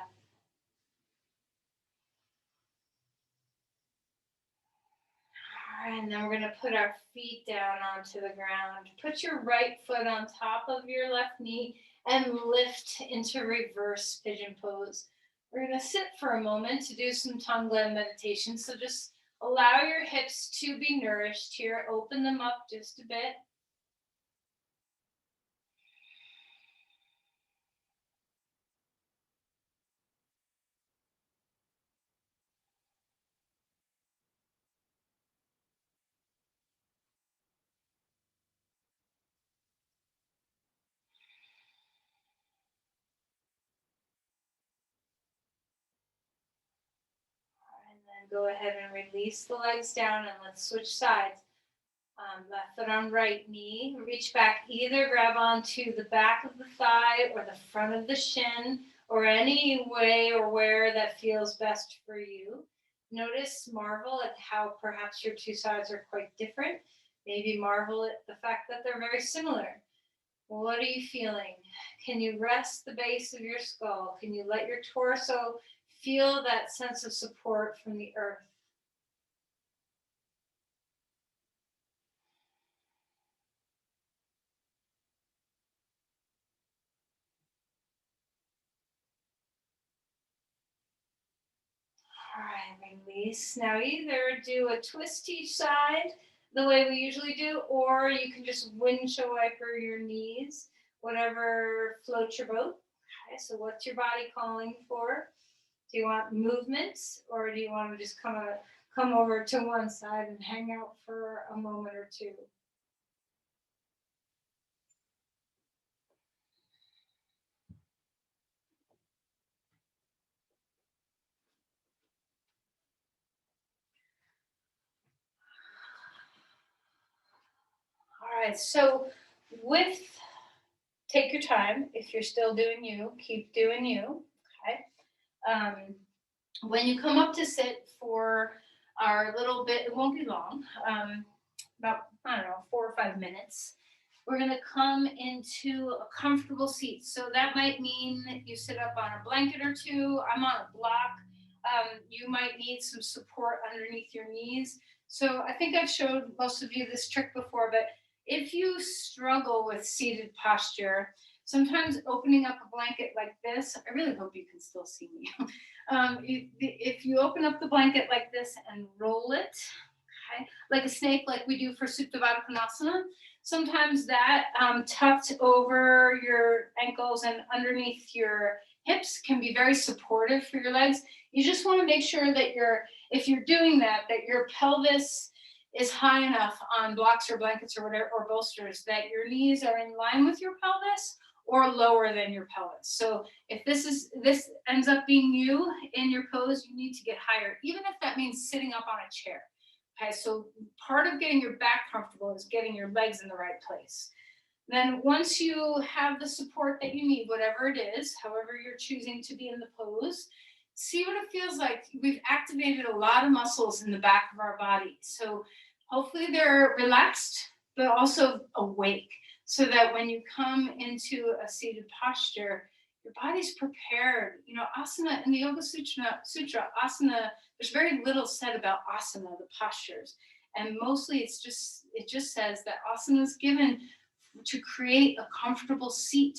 Speaker 1: All right, and then we're going to put our feet down onto the ground. Put your right foot on top of your left knee and lift into reverse pigeon pose. We're going to sit for a moment to do some tongue gland meditation. So just allow your hips to be nourished here. Open them up just a bit. And then go ahead and release the legs down and let's switch sides. Left foot on right knee, reach back, either grab onto the back of the thigh or the front of the shin, or any way or where that feels best for you. Notice, marvel at how perhaps your two sides are quite different. Maybe marvel at the fact that they're very similar. What are you feeling? Can you rest the base of your skull? Can you let your torso feel that sense of support from the earth? All right, release. Now either do a twist each side the way we usually do, or you can just windshield wiper your knees, whatever floats your boat. Okay, so what's your body calling for? Do you want movement, or do you want to just come over to one side and hang out for a moment or two? All right, so take your time. If you're still doing you, keep doing you, okay? When you come up to sit for our little bit, it won't be long, about, 4 or 5 minutes. We're going to come into a comfortable seat. So that might mean that you sit up on a blanket or two. I'm on a block. You might need some support underneath your knees. So I think I've showed most of you this trick before, but if you struggle with seated posture, sometimes opening up a blanket like this, I really hope you can still see me. If you open up the blanket like this and roll it, okay, like a snake, like we do for Supta Baddha Konasana, sometimes that tucked over your ankles and underneath your hips can be very supportive for your legs. You just want to make sure that if you're doing that, that your pelvis is high enough on blocks or blankets or whatever, or bolsters, that your knees are in line with your pelvis or lower than your pelvis. So if this ends up being you in your pose, you need to get higher, even if that means sitting up on a chair. Okay, so part of getting your back comfortable is getting your legs in the right place. Then once you have the support that you need, whatever it is, however you're choosing to be in the pose, see what it feels like. We've activated a lot of muscles in the back of our body. So hopefully they're relaxed, but also awake, so that when you come into a seated posture, your body's prepared. You know, asana in the Yoga Sutra, asana, there's very little said about asana, the postures. And mostly it just says that asana is given to create a comfortable seat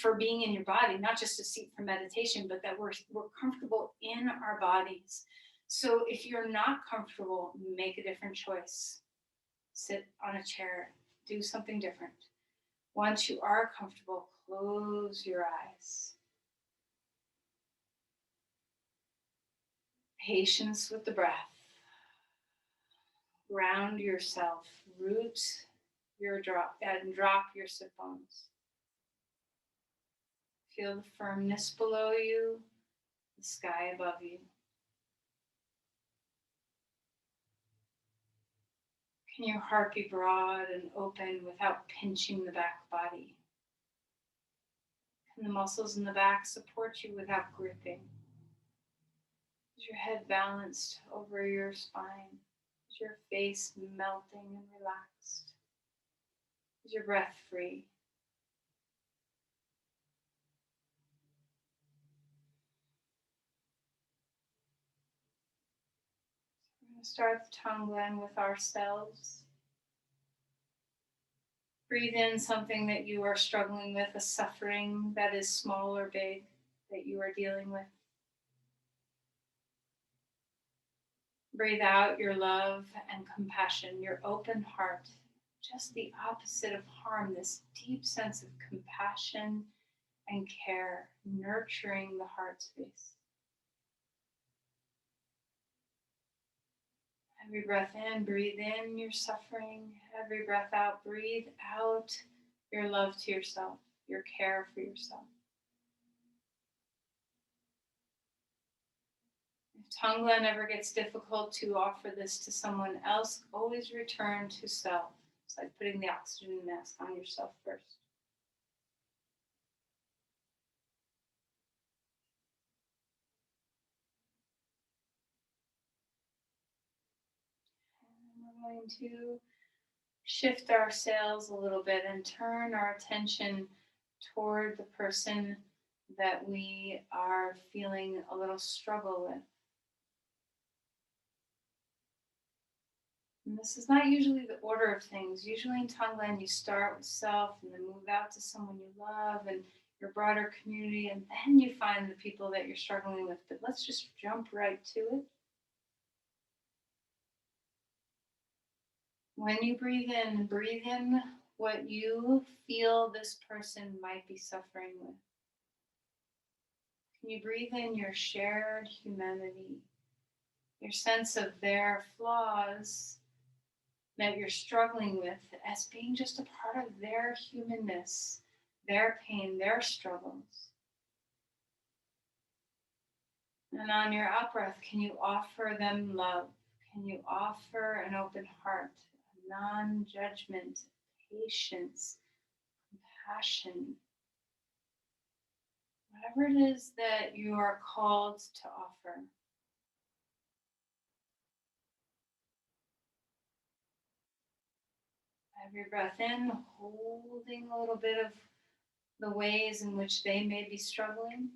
Speaker 1: for being in your body, not just a seat for meditation, but that we're comfortable in our bodies. So if you're not comfortable, make a different choice. Sit on a chair, do something different. Once you are comfortable, close your eyes. Patience with the breath. Ground yourself, root your drop and drop your sit bones. Feel the firmness below you, the sky above you. Can your heart be broad and open without pinching the back body? Can the muscles in the back support you without gripping? Is your head balanced over your spine? Is your face melting and relaxed? Is your breath free? We're going to start the tongue gland with ourselves. Breathe in something that you are struggling with, a suffering that is small or big that you are dealing with. Breathe out your love and compassion, your open heart, just the opposite of harm, this deep sense of compassion and care, nurturing the heart space. Every breath in, breathe in your suffering. Every breath out, breathe out your love to yourself, your care for yourself. If tongue gland ever gets difficult to offer this to someone else, always return to self. It's like putting the oxygen mask on yourself first. We're going to shift our sails a little bit and turn our attention toward the person that we are feeling a little struggle with. And this is not usually the order of things. Usually in Tonglen, you start with self and then move out to someone you love and your broader community, and then you find the people that you're struggling with. But let's just jump right to it. When you breathe in what you feel this person might be suffering with. Can you breathe in your shared humanity, your sense of their flaws that you're struggling with as being just a part of their humanness, their pain, their struggles? And on your out breath, can you offer them love? Can you offer an open heart, non-judgment, patience, compassion, whatever it is that you are called to offer? Have your breath in, holding a little bit of the ways in which they may be struggling.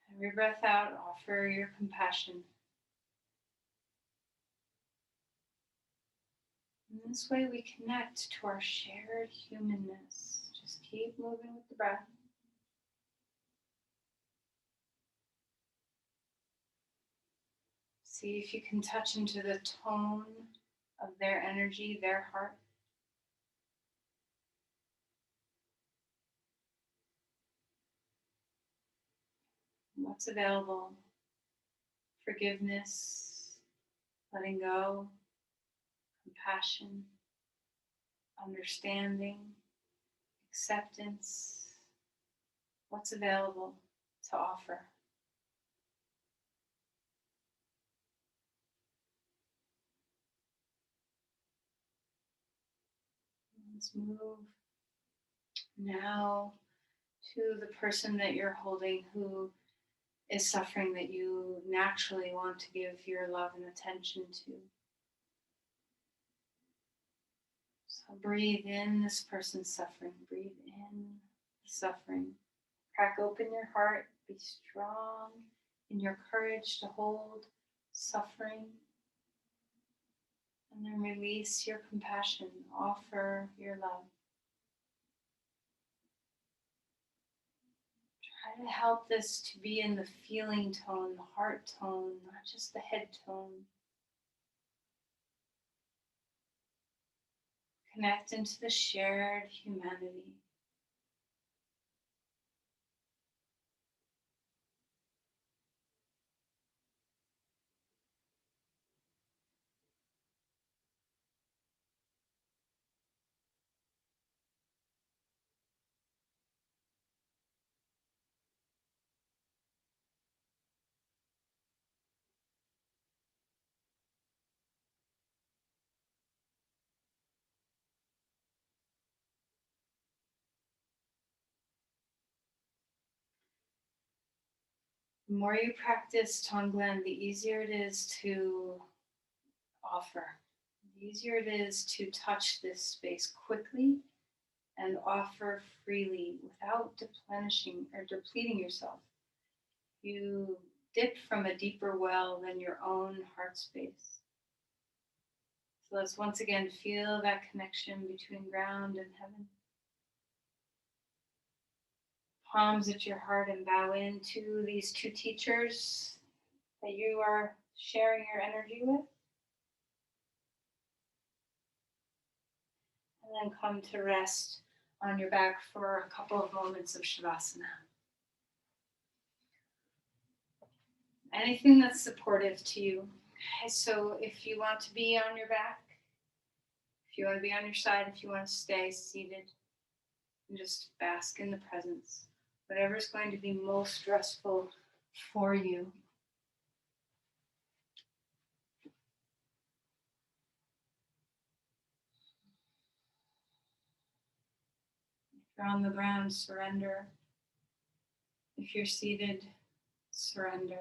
Speaker 1: Have your breath out, offer your compassion. In this way, we connect to our shared humanness. Just keep moving with the breath. See if you can touch into the tone of their energy, their heart. What's available? Forgiveness, letting go, compassion, understanding, acceptance. What's available to offer? Let's move now to the person that you're holding who is suffering, that you naturally want to give your love and attention to. So breathe in this person's suffering. Breathe in the suffering. Crack open your heart. Be strong in your courage to hold suffering. And then release your compassion. Offer your love. Try to help this to be in the feeling tone, the heart tone, not just the head tone. Connect into the shared humanity. The more you practice Tonglen, the easier it is to offer. The easier it is to touch this space quickly and offer freely without replenishing or depleting yourself. You dip from a deeper well than your own heart space. So let's once again feel that connection between ground and heaven. Palms at your heart and bow into these two teachers that you are sharing your energy with. And then come to rest on your back for a couple of moments of Shavasana. Anything that's supportive to you. Okay, so if you want to be on your back, if you want to be on your side, if you want to stay seated, and just bask in the presence. Whatever's going to be most restful for you. If you're on the ground, surrender. If you're seated, surrender.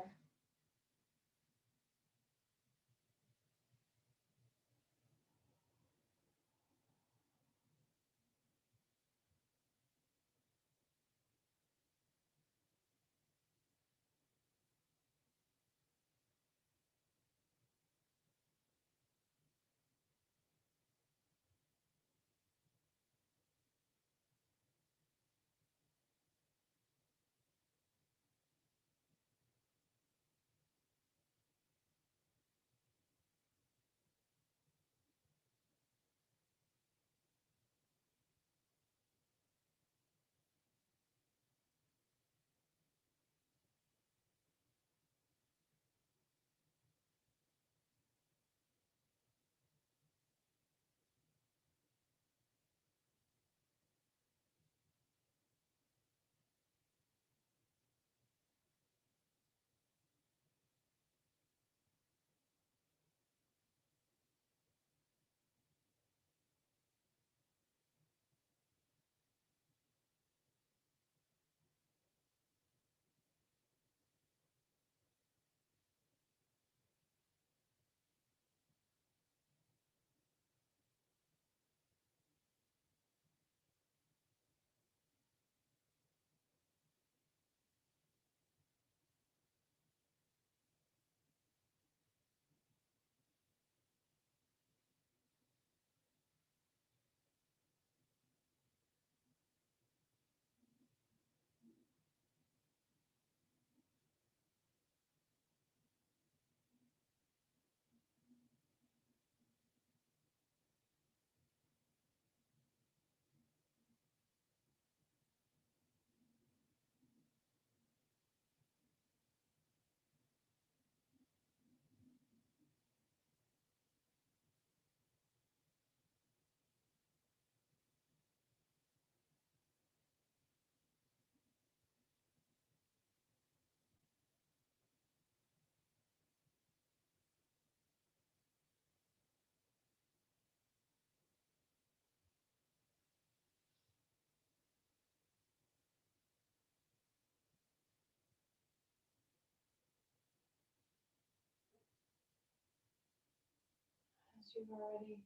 Speaker 1: you've already.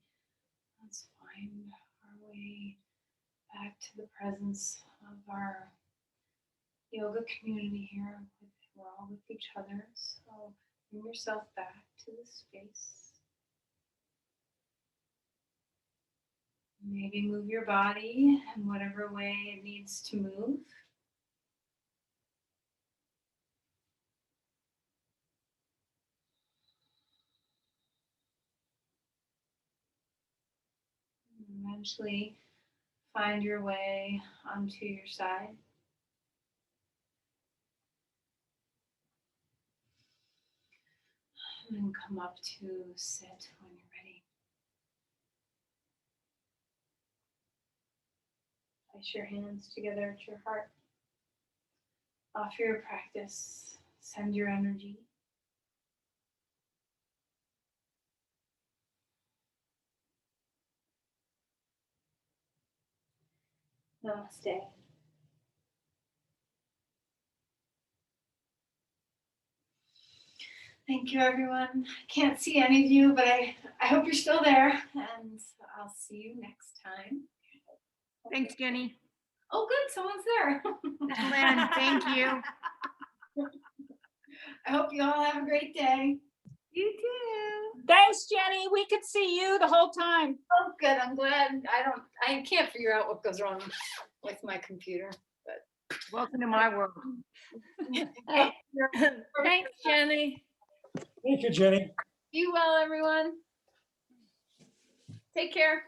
Speaker 1: Let's find our way back to the presence of our yoga community here. We're all with each other, so bring yourself back to the space. Maybe move your body in whatever way it needs to move. And eventually find your way onto your side. And then come up to sit when you're ready. Place your hands together at your heart. Offer your practice. Send your energy. Namaste. Thank you, everyone. I can't see any of you, but I hope you're still there, and I'll see you next time.
Speaker 2: Thanks, Jenny.
Speaker 1: Oh, good. Someone's there.
Speaker 2: Lynn, thank you.
Speaker 1: I hope you all have a great day.
Speaker 2: You too.
Speaker 3: Thanks, Jenny. We could see you the whole time.
Speaker 1: Oh, good. I'm glad. I can't figure out what goes wrong with my computer, but
Speaker 2: Welcome to my world.
Speaker 3: Thanks, Jenny.
Speaker 4: Thank you, Jenny.
Speaker 1: be well, everyone. Take care.